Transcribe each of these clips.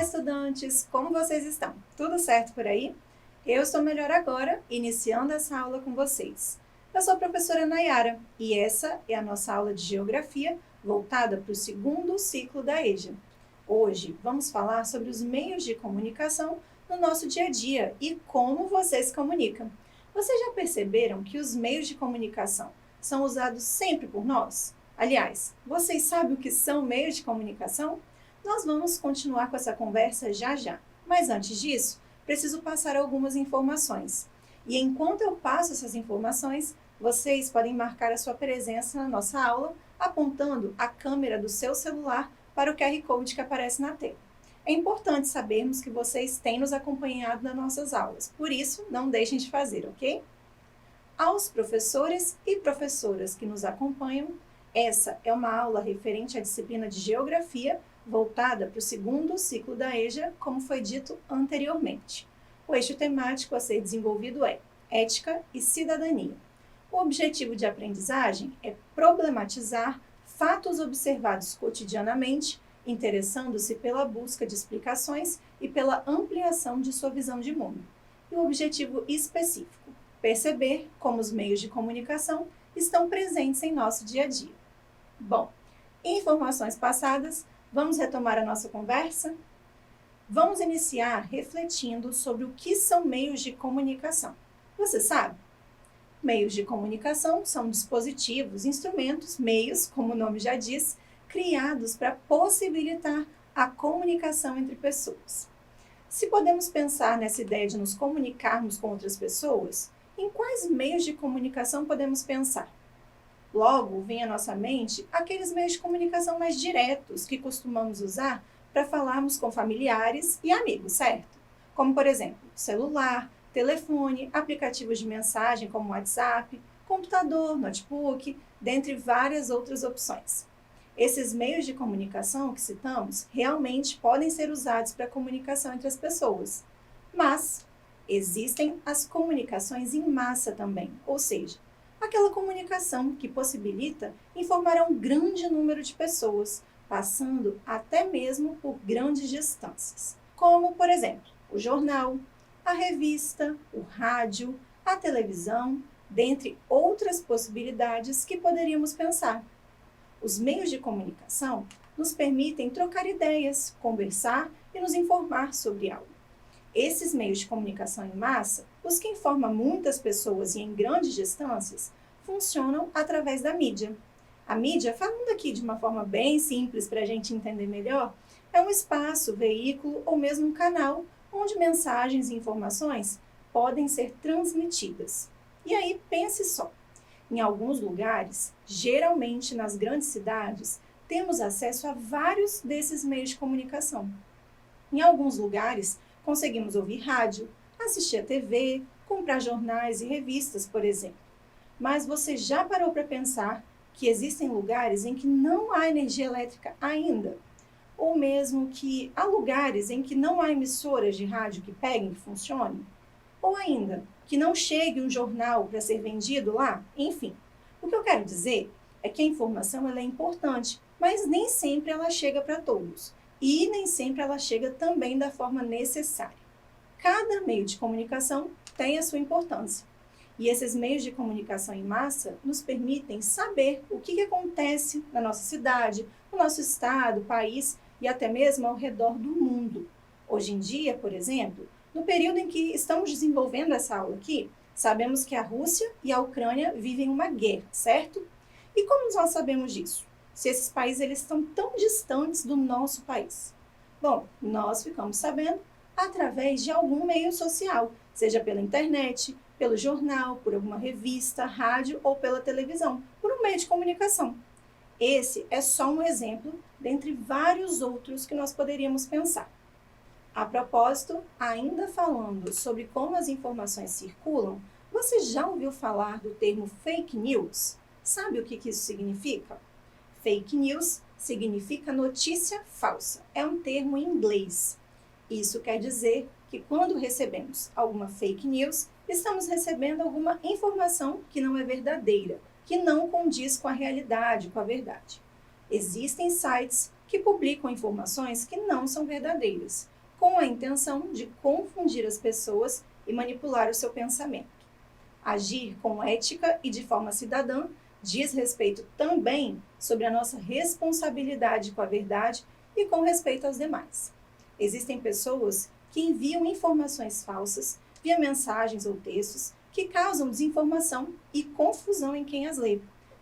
estudantes! Como vocês estão? Tudo certo por aí? Eu estou melhor agora, iniciando essa aula com vocês. Eu sou a professora Nayara e essa é a nossa aula de Geografia voltada para o segundo ciclo da EJA. Hoje vamos falar sobre os meios de comunicação no nosso dia a dia e como vocês se comunicam. Vocês já perceberam que os meios de comunicação são usados sempre por nós? Aliás, vocês sabem o que são meios de comunicação? Nós vamos continuar com essa conversa já já, mas antes disso, preciso passar algumas informações. E enquanto eu passo essas informações, vocês podem marcar a sua presença na nossa aula, apontando a câmera do seu celular para o QR Code que aparece na tela. É importante sabermos que vocês têm nos acompanhado nas nossas aulas, por isso não deixem de fazer, ok? Aos professores e professoras que nos acompanham, essa é uma aula referente à disciplina de Geografia, voltada para o segundo ciclo da EJA, como foi dito anteriormente. O eixo temático a ser desenvolvido é Ética e Cidadania. O objetivo de aprendizagem é problematizar fatos observados cotidianamente, interessando-se pela busca de explicações e pela ampliação de sua visão de mundo. E o objetivo específico, perceber como os meios de comunicação estão presentes em nosso dia a dia. Bom, informações passadas, vamos retomar a nossa conversa? Vamos iniciar refletindo sobre o que são meios de comunicação. Você sabe? Meios de comunicação são dispositivos, instrumentos, meios, como o nome já diz, criados para possibilitar a comunicação entre pessoas. Se podemos pensar nessa ideia de nos comunicarmos com outras pessoas, em quais meios de comunicação podemos pensar? Logo, vem à nossa mente aqueles meios de comunicação mais diretos que costumamos usar para falarmos com familiares e amigos, certo? Como, por exemplo, celular, telefone, aplicativos de mensagem como WhatsApp, computador, notebook, dentre várias outras opções. Esses meios de comunicação que citamos realmente podem ser usados para a comunicação entre as pessoas, mas existem as comunicações em massa também, ou seja, aquela comunicação que possibilita informar a um grande número de pessoas, passando até mesmo por grandes distâncias, como, por exemplo, o jornal, a revista, o rádio, a televisão, dentre outras possibilidades que poderíamos pensar. Os meios de comunicação nos permitem trocar ideias, conversar e nos informar sobre algo. Esses meios de comunicação em massa, os que informam muitas pessoas e em grandes distâncias, funcionam através da mídia. A mídia, falando aqui de uma forma bem simples para a gente entender melhor, é um espaço, veículo ou mesmo um canal onde mensagens e informações podem ser transmitidas. E aí, pense só, em alguns lugares, geralmente nas grandes cidades, temos acesso a vários desses meios de comunicação. Em alguns lugares, conseguimos ouvir rádio, assistir a TV, comprar jornais e revistas, por exemplo. Mas você já parou para pensar que existem lugares em que não há energia elétrica ainda? Ou mesmo que há lugares em que não há emissoras de rádio que peguem, que funcionem? Ou ainda, que não chegue um jornal para ser vendido lá? Enfim, o que eu quero dizer é que a informação ela é importante, mas nem sempre ela chega para todos. E nem sempre ela chega também da forma necessária. Cada meio de comunicação tem a sua importância. E esses meios de comunicação em massa nos permitem saber o que acontece na nossa cidade, no nosso estado, país e até mesmo ao redor do mundo. Hoje em dia, por exemplo, no período em que estamos desenvolvendo essa aula aqui, sabemos que a Rússia e a Ucrânia vivem uma guerra, certo? E como nós sabemos disso? Se esses países eles estão tão distantes do nosso país? Bom, nós ficamos sabendo através de algum meio social, seja pela internet, pelo jornal, por alguma revista, rádio ou pela televisão, por um meio de comunicação. Esse é só um exemplo dentre vários outros que nós poderíamos pensar. A propósito, ainda falando sobre como as informações circulam, você já ouviu falar do termo fake news? Sabe o que isso significa? Fake news significa notícia falsa. É um termo em inglês. Isso quer dizer que quando recebemos alguma fake news, estamos recebendo alguma informação que não é verdadeira, que não condiz com a realidade, com a verdade. Existem sites que publicam informações que não são verdadeiras, com a intenção de confundir as pessoas e manipular o seu pensamento. Agir com ética e de forma cidadã diz respeito também sobre a nossa responsabilidade com a verdade e com respeito aos demais. Existem pessoas que enviam informações falsas via mensagens ou textos que causam desinformação e confusão em quem as lê.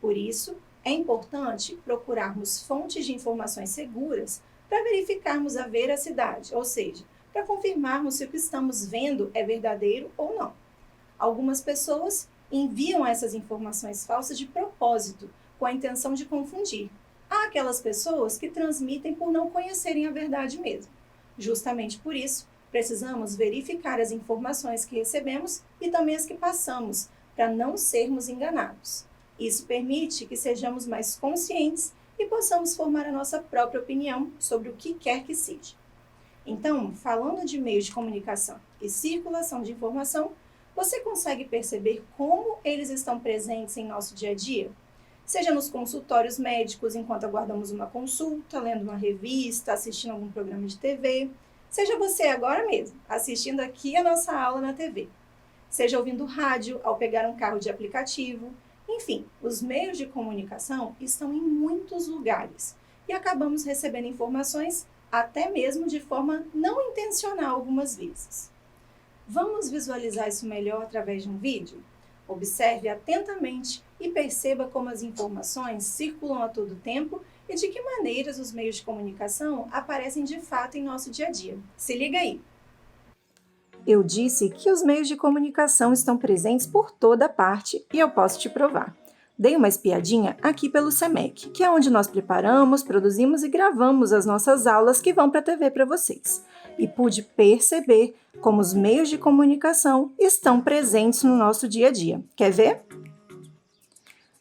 Por isso, é importante procurarmos fontes de informações seguras para verificarmos a veracidade, ou seja, para confirmarmos se o que estamos vendo é verdadeiro ou não. Algumas pessoas enviam essas informações falsas de propósito, com a intenção de confundir. Há aquelas pessoas que transmitem por não conhecerem a verdade mesmo. Justamente por isso, precisamos verificar as informações que recebemos e também as que passamos, para não sermos enganados. Isso permite que sejamos mais conscientes e possamos formar a nossa própria opinião sobre o que quer que seja. Então, falando de meios de comunicação e circulação de informação, você consegue perceber como eles estão presentes em nosso dia a dia? Seja nos consultórios médicos, enquanto aguardamos uma consulta, lendo uma revista, assistindo algum programa de TV. Seja você agora mesmo, assistindo aqui a nossa aula na TV. Seja ouvindo rádio ao pegar um carro de aplicativo. Enfim, os meios de comunicação estão em muitos lugares e acabamos recebendo informações até mesmo de forma não intencional algumas vezes. Vamos visualizar isso melhor através de um vídeo? Observe atentamente e perceba como as informações circulam a todo tempo e de que maneiras os meios de comunicação aparecem de fato em nosso dia a dia. Se liga aí! Eu disse que os meios de comunicação estão presentes por toda parte e eu posso te provar. Dei uma espiadinha aqui pelo SEMEC, que é onde nós preparamos, produzimos e gravamos as nossas aulas que vão para a TV para vocês. E pude perceber como os meios de comunicação estão presentes no nosso dia a dia. Quer ver?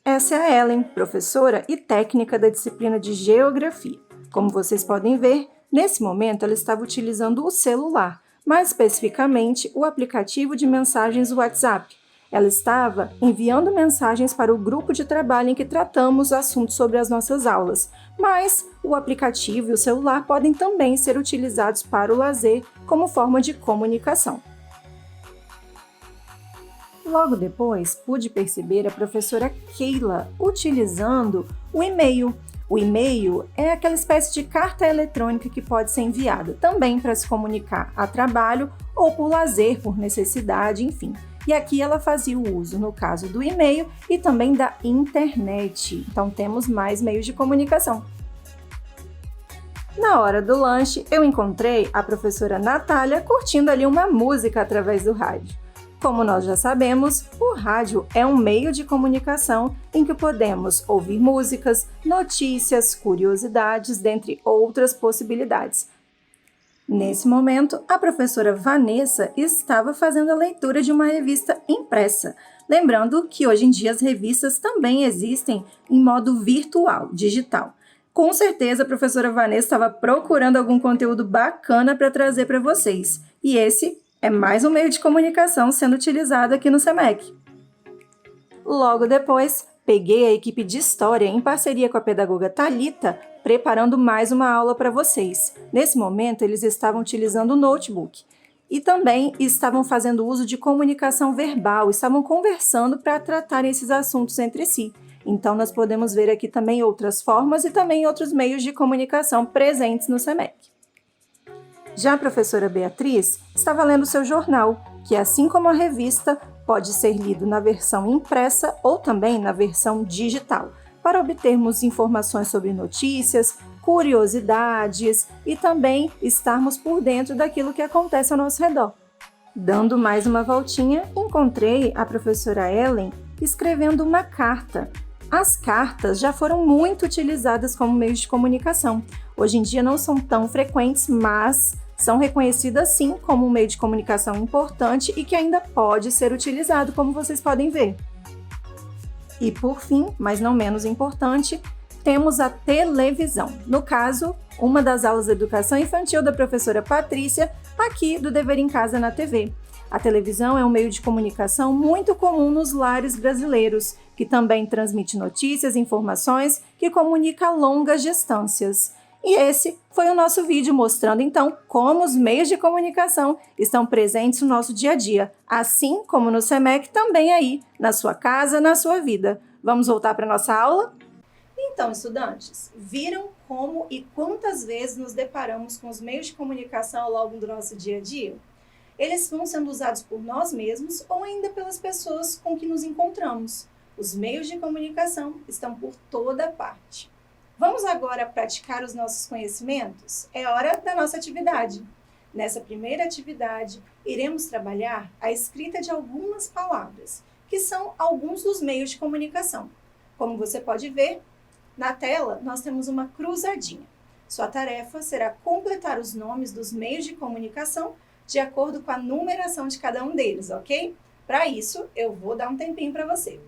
Essa é a Ellen, professora e técnica da disciplina de Geografia. Como vocês podem ver, nesse momento ela estava utilizando o celular, mais especificamente o aplicativo de mensagens WhatsApp. Ela estava enviando mensagens para o grupo de trabalho em que tratamos assuntos sobre as nossas aulas, mas o aplicativo e o celular podem também ser utilizados para o lazer como forma de comunicação. Logo depois, pude perceber a professora Keila utilizando o e-mail. O e-mail é aquela espécie de carta eletrônica que pode ser enviada também para se comunicar a trabalho ou por lazer, por necessidade, enfim. E aqui ela fazia o uso, no caso do e-mail e também da internet. Então temos mais meios de comunicação. Na hora do lanche, eu encontrei a professora Natália curtindo ali uma música através do rádio. Como nós já sabemos, o rádio é um meio de comunicação em que podemos ouvir músicas, notícias, curiosidades, dentre outras possibilidades. Nesse momento, a professora Vanessa estava fazendo a leitura de uma revista impressa. Lembrando que hoje em dia as revistas também existem em modo virtual, digital. Com certeza a professora Vanessa estava procurando algum conteúdo bacana para trazer para vocês. E esse é mais um meio de comunicação sendo utilizado aqui no SEMEC. Logo depois, peguei a equipe de História em parceria com a pedagoga Thalita, preparando mais uma aula para vocês. Nesse momento, eles estavam utilizando o notebook e também estavam fazendo uso de comunicação verbal, estavam conversando para tratar esses assuntos entre si. Então, nós podemos ver aqui também outras formas e também outros meios de comunicação presentes no SEMEC. Já a professora Beatriz estava lendo seu jornal, que assim como a revista, pode ser lido na versão impressa ou também na versão digital, para obtermos informações sobre notícias, curiosidades e também estarmos por dentro daquilo que acontece ao nosso redor. Dando mais uma voltinha, encontrei a professora Ellen escrevendo uma carta. As cartas já foram muito utilizadas como meios de comunicação. Hoje em dia não são tão frequentes, mas são reconhecidas sim como um meio de comunicação importante e que ainda pode ser utilizado, como vocês podem ver. E por fim, mas não menos importante, temos a televisão. No caso, uma das aulas de educação infantil da professora Patrícia, aqui do Dever em Casa na TV. A televisão é um meio de comunicação muito comum nos lares brasileiros, que também transmite notícias e informações que comunica a longas distâncias. E esse foi o nosso vídeo mostrando então como os meios de comunicação estão presentes no nosso dia a dia, assim como no SEMEC também aí, na sua casa, na sua vida. Vamos voltar para a nossa aula? Então, estudantes, viram como e quantas vezes nos deparamos com os meios de comunicação ao longo do nosso dia a dia? Eles vão sendo usados por nós mesmos ou ainda pelas pessoas com que nos encontramos. Os meios de comunicação estão por toda parte. Vamos agora praticar os nossos conhecimentos? É hora da nossa atividade. Nessa primeira atividade, iremos trabalhar a escrita de algumas palavras, que são alguns dos meios de comunicação. Como você pode ver, na tela nós temos uma cruzadinha. Sua tarefa será completar os nomes dos meios de comunicação de acordo com a numeração de cada um deles, ok? Para isso, eu vou dar um tempinho para você.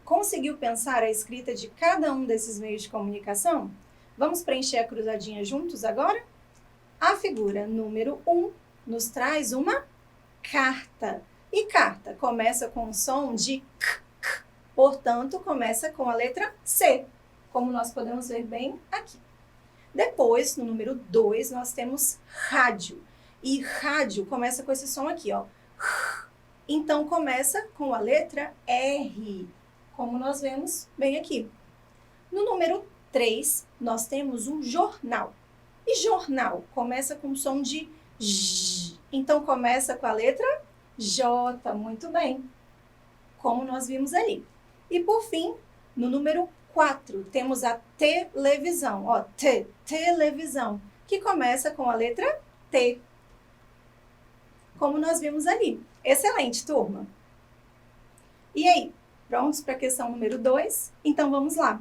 Conseguiu pensar a escrita de cada um desses meios de comunicação? Vamos preencher a cruzadinha juntos agora? A figura número 1 nos traz uma carta. E carta começa com o som de k, portanto, começa com a letra C, como nós podemos ver bem aqui. Depois, no número 2, nós temos rádio. E rádio começa com esse som aqui, ó. Então, começa com a letra R, como nós vemos bem aqui. No número 3, nós temos um jornal. E jornal começa com o som de J. Então, começa com a letra J. Muito bem. Como nós vimos ali. E, por fim, no número 4, temos a televisão. Ó, televisão. Que começa com a letra T. Como nós vimos ali. Excelente, turma. E aí? Prontos para a questão número 2? Então, vamos lá.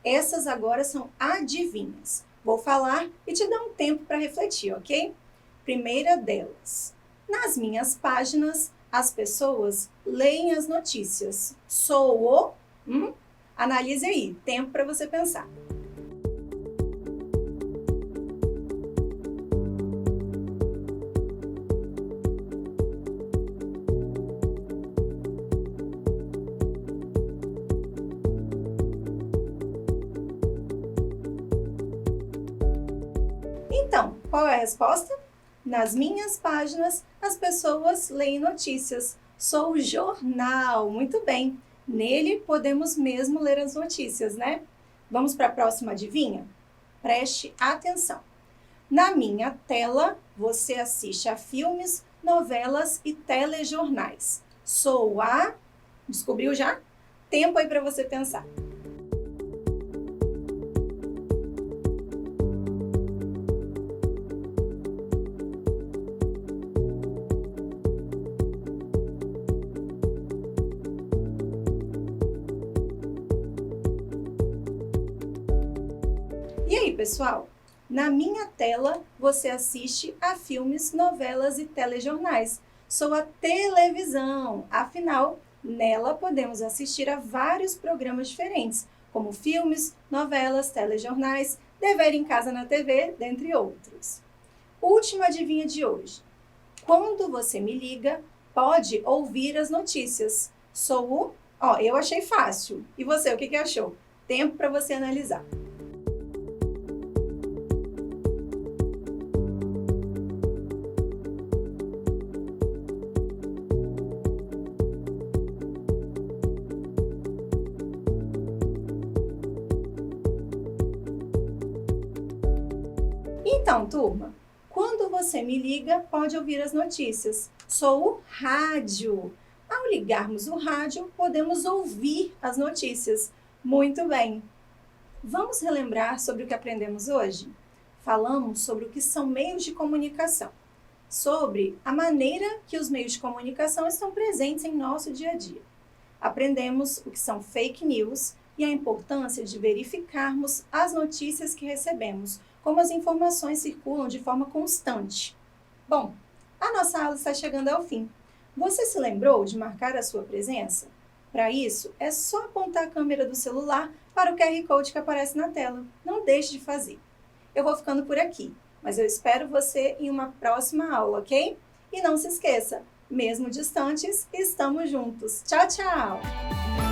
Essas agora são adivinhas. Vou falar e te dar um tempo para refletir, ok? Primeira delas. Nas minhas páginas, as pessoas leem as notícias. Sou o... Analise aí. Tempo para você pensar. Então, qual é a resposta? Nas minhas páginas, as pessoas leem notícias. Sou o jornal. Muito bem. Nele, podemos mesmo ler as notícias, né? Vamos para a próxima adivinha? Preste atenção. Na minha tela, você assiste a filmes, novelas e telejornais. Sou a... Descobriu já? Tempo aí para você pensar. E aí, pessoal? Na minha tela, você assiste a filmes, novelas e telejornais. Sou a televisão. Afinal, nela podemos assistir a vários programas diferentes, como filmes, novelas, telejornais, Dever em Casa na TV, dentre outros. Última adivinha de hoje. Quando você me liga, pode ouvir as notícias. Sou o... Ó, eu achei fácil. E você, o que achou? Tempo para você analisar. Então, turma, quando você me liga, pode ouvir as notícias. Sou o rádio. Ao ligarmos o rádio, podemos ouvir as notícias. Muito bem. Vamos relembrar sobre o que aprendemos hoje? Falamos sobre o que são meios de comunicação, sobre a maneira que os meios de comunicação estão presentes em nosso dia a dia. Aprendemos o que são fake news e a importância de verificarmos as notícias que recebemos, como as informações circulam de forma constante. Bom, a nossa aula está chegando ao fim. Você se lembrou de marcar a sua presença? Para isso, é só apontar a câmera do celular para o QR Code que aparece na tela. Não deixe de fazer. Eu vou ficando por aqui, mas eu espero você em uma próxima aula, ok? E não se esqueça, mesmo distantes, estamos juntos. Tchau, tchau!